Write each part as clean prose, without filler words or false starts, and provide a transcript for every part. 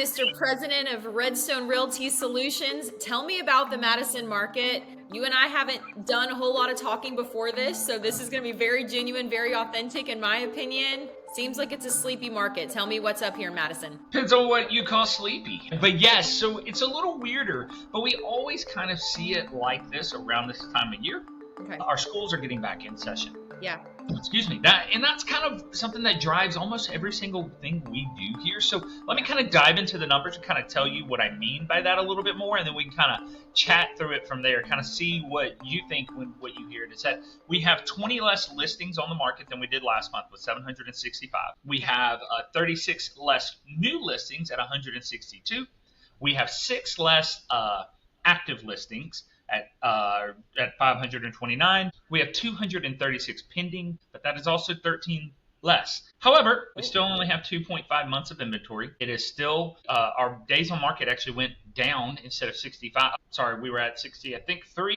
Mr. President of Redstone Realty Solutions. Tell me about the Madison market. You and I haven't done a whole lot of talking before this, so this is going to be very genuine, very authentic in my opinion. Seems like it's a sleepy market. Tell me what's up here in Madison. Depends on what you call sleepy. But yes, so it's a little weirder, but we always kind of see it like this around this time of year. Okay. Our schools are getting back in session. Yeah. Excuse me. That's kind of something that drives almost every single thing we do here. So let me kind of dive into the numbers and kind of tell you what I mean by that a little bit more, and then we can kind of chat through it from there, kind of see what you think when what you hear it is that we have 20 less listings on the market than we did last month with 765. We have 36 less new listings at 162. We have 6 less active listings at 529. We have 236 pending, but that is also 13 less. However, we still only have 2.5 months of inventory. It is still, our days on market actually went down instead of 65. Sorry, we were at 60, I think 3.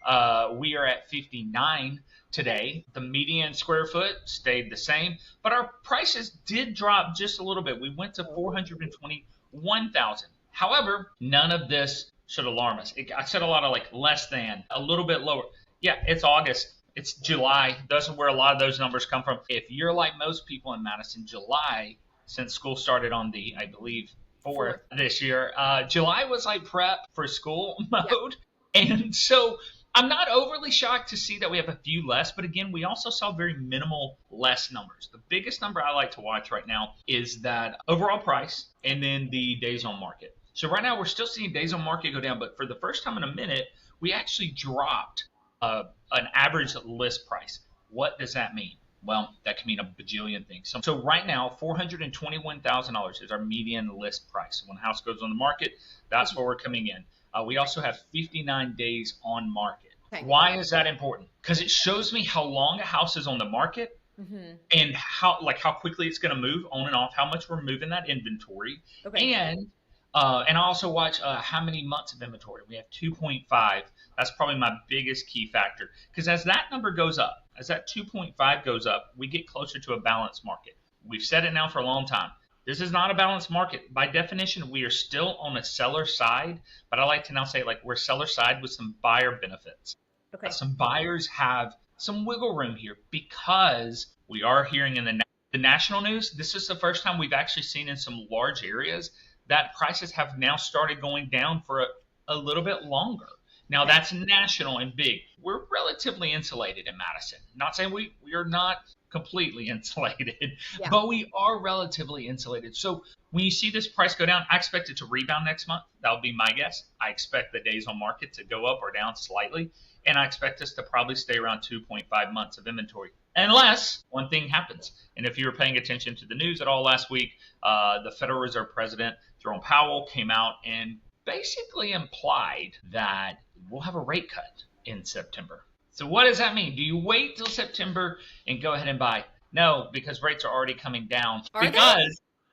We are at 59 today. The median square foot stayed the same, but our prices did drop just a little bit. We went to 421,000. However, none of this should alarm us. I said a lot of like less than, a little bit lower. Yeah, it's August. It's July. Those are where a lot of those numbers come from. If you're like most people in Madison, July, since school started on the, I believe, 4th this year, July was like prep for school mode. Yeah. And so I'm not overly shocked to see that we have a few less, but again, we also saw very minimal less numbers. The biggest number I like to watch right now is that overall price and then the days on market. So right now we're still seeing days on market go down, but for the first time in a minute, we actually dropped an average list price. What does that mean? Well, that can mean a bajillion things. So right now, $421,000 is our median list price. When a house goes on the market, that's where we're coming in. We also have 59 days on market. Okay. Why is that important? Because it shows me how long a house is on the market. Mm-hmm. And how quickly it's going to move on and off, how much we're moving that inventory. Okay. And I also watch how many months of inventory. We have 2.5. That's probably my biggest key factor. Because as that number goes up, as that 2.5 goes up, we get closer to a balanced market. We've said it now for a long time. This is not a balanced market. By definition, we are still on a seller side, but I like to now say like we're seller side with some buyer benefits. Okay. Some buyers have some wiggle room here because we are hearing in the national news. This is the first time we've actually seen in some large areas that prices have now started going down for a little bit longer. Now, that's national and big. We're relatively insulated in Madison. Not saying we are not completely insulated, but we are relatively insulated. So when you see this price go down, I expect it to rebound next month. That would be my guess. I expect the days on market to go up or down slightly, and I expect us to probably stay around 2.5 months of inventory. Unless one thing happens. And if you were paying attention to the news at all last week, the Federal Reserve President, Jerome Powell, came out and basically implied that we'll have a rate cut in September. So what does that mean? Do you wait till September and go ahead and buy? No, because rates are already coming down.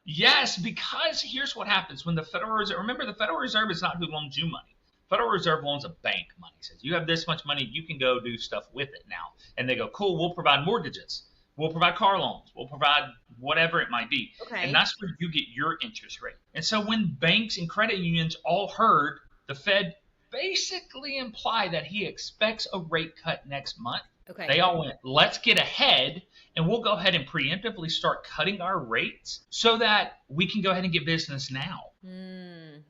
Yes, because here's what happens when the Federal Reserve, remember the Federal Reserve is not who loans you money. Federal Reserve loans a bank money. Says you have this much money, you can go do stuff with it now. And they go, cool, we'll provide mortgages. We'll provide car loans. We'll provide whatever it might be. Okay. And that's where you get your interest rate. And so when banks and credit unions all heard the Fed basically imply that he expects a rate cut next month, they all went, let's get ahead and we'll go ahead and preemptively start cutting our rates so that we can go ahead and get business now.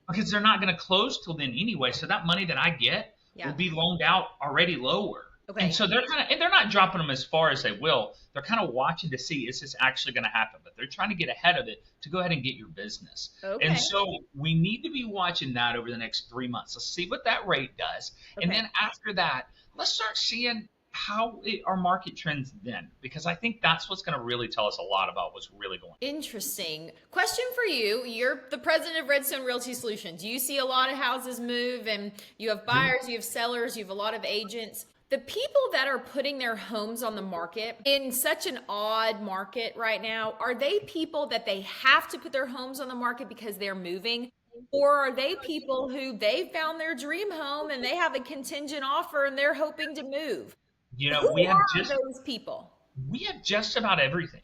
Because they're not going to close till then anyway. So that money that I get will be loaned out already lower. Okay. And so they're not dropping them as far as they will. They're kind of watching to see, is this actually going to happen? But they're trying to get ahead of it to go ahead and get your business. Okay. And so we need to be watching that over the next 3 months. Let's see what that rate does. Okay. And then after that, let's start seeing how our market trends then, because I think that's what's going to really tell us a lot about what's really going on. Interesting. Question for you. You're the president of Redstone Realty Solutions. You see a lot of houses move and you have buyers, you have sellers, you have a lot of agents. The people that are putting their homes on the market in such an odd market right now, are they people that they have to put their homes on the market because they're moving? Or are they people who they found their dream home and they have a contingent offer and they're hoping to move? You know, we have those people. We have just about everything.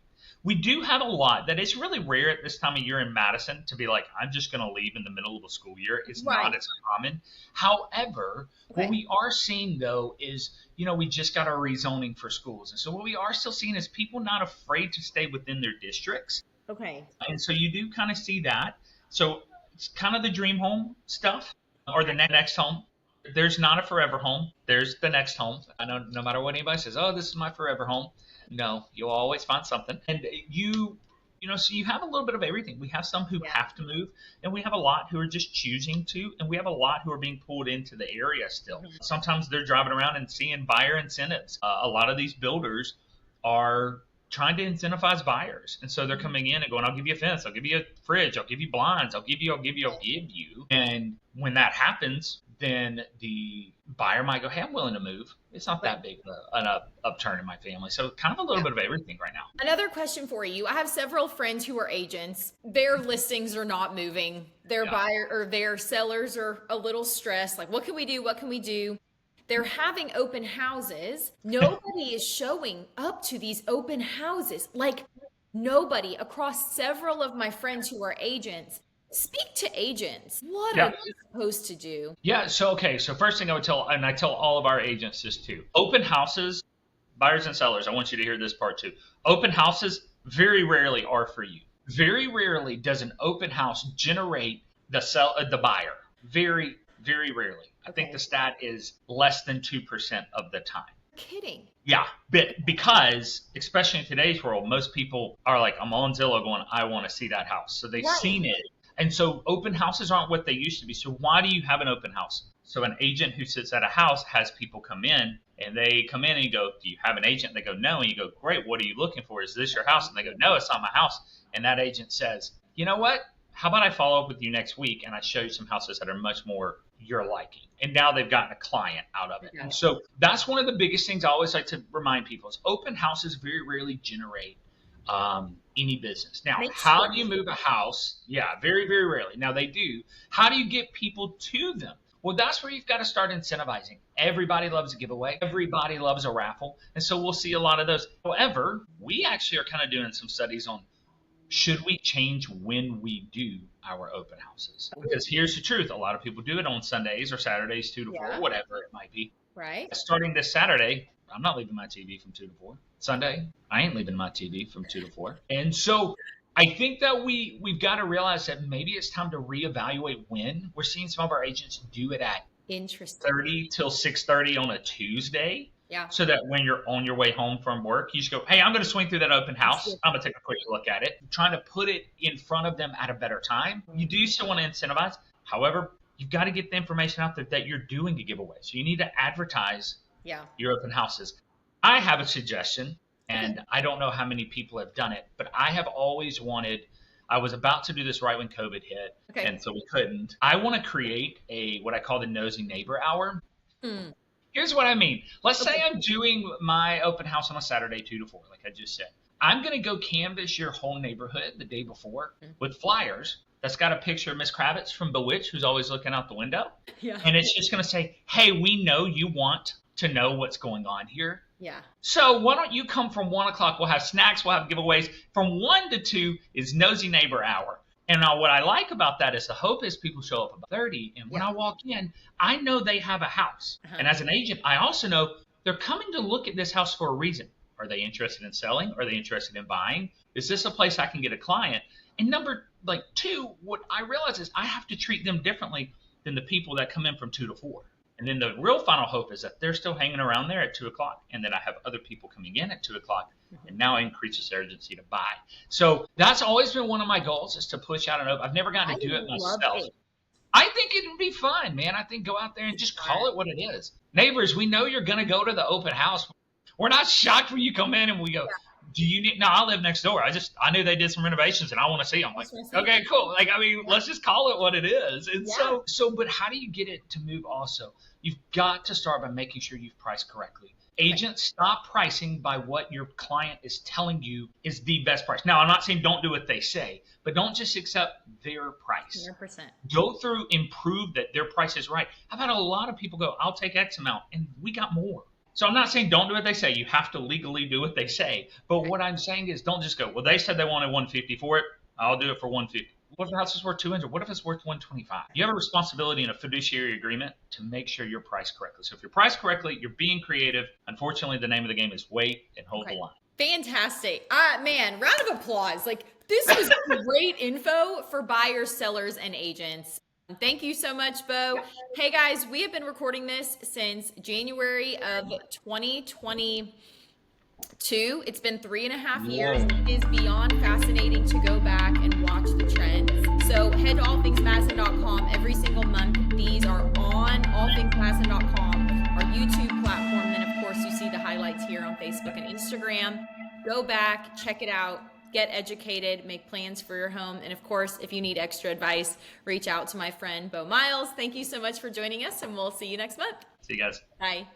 We do have a lot that is really rare at this time of year in Madison to be like, I'm just going to leave in the middle of the school year. It's Right. not as common. However, what Okay. we are seeing though is, we just got our rezoning for schools. And so what we are still seeing is people not afraid to stay within their districts. Okay. And so you do kind of see that. So it's kind of the dream home stuff or the next home. There's not a forever home. There's the next home. I know no matter what anybody says, oh, this is my forever home. No, you'll always find something. And so you have a little bit of everything. We have some who have to move, and we have a lot who are just choosing to, and we have a lot who are being pulled into the area still. Sometimes they're driving around and seeing buyer incentives. A lot of these builders are trying to incentivize buyers. And so they're coming in and going, I'll give you a fence, I'll give you a fridge, I'll give you blinds, I'll give you. And when that happens, then the buyer might go, hey, I'm willing to move. It's not that big of an upturn in my family. So kind of a little bit of everything right now. Another question for you. I have several friends who are agents. Their listings are not moving. Their buyer or their sellers are a little stressed. Like, what can we do? What can we do? They're having open houses. Nobody is showing up to these open houses. Like, nobody across several of my friends who are agents. Speak to agents. What are they supposed to do? Yeah. So first thing I would tell, and I tell all of our agents this too, open houses, buyers and sellers, I want you to hear this part too. Open houses very rarely are for you. Very rarely does an open house generate the buyer. Very, very rarely. I think the stat is less than 2% of the time. Kidding. Yeah, but because, especially in today's world, most people are like, I'm on Zillow going, I want to see that house. So they've seen it. And so open houses aren't what they used to be. So why do you have an open house? So an agent who sits at a house has people come in, and they come in and you go, do you have an agent? And they go, no. And you go, great. What are you looking for? Is this your house? And they go, no, it's not my house. And that agent says, you know what? How about I follow up with you next week and I show you some houses that are much more your liking? And now they've gotten a client out of it. And so that's one of the biggest things I always like to remind people is open houses very rarely generate any business. Now, how do you move a house? Yeah, very, very rarely. Now they do. How do you get people to them? Well, that's where you've got to start incentivizing. Everybody loves a giveaway. Everybody loves a raffle. And so we'll see a lot of those. However, we actually are kind of doing some studies on should we change when we do our open houses? Because here's the truth. A lot of people do it on Sundays or Saturdays, 2 to 4, whatever it might be. Right. Starting this Saturday, I'm not leaving my TV from 2 to 4. Sunday, I ain't leaving my TV from 2 to 4. And so I think that we've got to realize that maybe it's time to reevaluate when. We're seeing some of our agents do it at 30 till 6:30 on a Tuesday. Yeah. So that when you're on your way home from work, you just go, hey, I'm going to swing through that open house. I'm going to take a quick look at it. Trying to put it in front of them at a better time. You do still want to incentivize. However, you've got to get the information out there that you're doing a giveaway. So you need to advertise your open houses. I have a suggestion, and I don't know how many people have done it, but I have always wanted, I was about to do this right when COVID hit, and so we couldn't. I want to create what I call the Nosy Neighbor Hour. Here's what I mean. Let's say I'm doing my open house on a Saturday, 2 to 4, like I just said. I'm going to go canvass your whole neighborhood the day before with flyers that's got a picture of Miss Kravitz from Bewitched, who's always looking out the window. Yeah. And it's just going to say, hey, we know you want to know what's going on here. Yeah. So why don't you come from 1 o'clock? We'll have snacks. We'll have giveaways. From 1 to 2 is Nosy Neighbor Hour. And now what I like about that is the hope is people show up about 30. And when I walk in, I know they have a house. And as an agent, I also know they're coming to look at this house for a reason. Are they interested in selling? Are they interested in buying? Is this a place I can get a client? And number 2, what I realize is I have to treat them differently than the people that come in from 2 to 4. And then the real final hope is that they're still hanging around there at 2 o'clock. And then I have other people coming in at 2 o'clock. And now it increases their urgency to buy. So that's always been one of my goals is to push out an open. I've never gotten to do it myself. I think it would be fun, man. I think go out there and just call it what it is. Neighbors, we know you're going to go to the open house. We're not shocked when you come in and we go, do you need, no, I live next door. I knew they did some renovations and I want to see them. Like, okay, cool. Let's just call it what it is. And but how do you get it to move also? You've got to start by making sure you've priced correctly. Agents, stop pricing by what your client is telling you is the best price. Now, I'm not saying don't do what they say, but don't just accept their price. 100%. Go through and prove that their price is right. I've had a lot of people go, I'll take X amount, and we got more. So I'm not saying don't do what they say. You have to legally do what they say. But what I'm saying is don't just go, well, they said they wanted 150 for it. I'll do it for 150. What if the house is worth 200? What if it's worth 125? You have a responsibility in a fiduciary agreement to make sure you're priced correctly. So if you're priced correctly, you're being creative. Unfortunately, the name of the game is wait and hold the line. Fantastic. Man, round of applause. Like, this was great info for buyers, sellers, and agents. Thank you so much, Beau. Hey guys, we have been recording this since January of 2022. It's been 3.5 years. It is beyond fascinating to go back and watch the trends. So head to allthingsmadison.com every single month. These are on allthingsmadison.com, our YouTube platform. Then, of course, you see the highlights here on Facebook and Instagram. Go back, check it out. Get educated, make plans for your home. And of course, if you need extra advice, reach out to my friend Beau Miles. Thank you so much for joining us, and we'll see you next month. See you guys. Bye.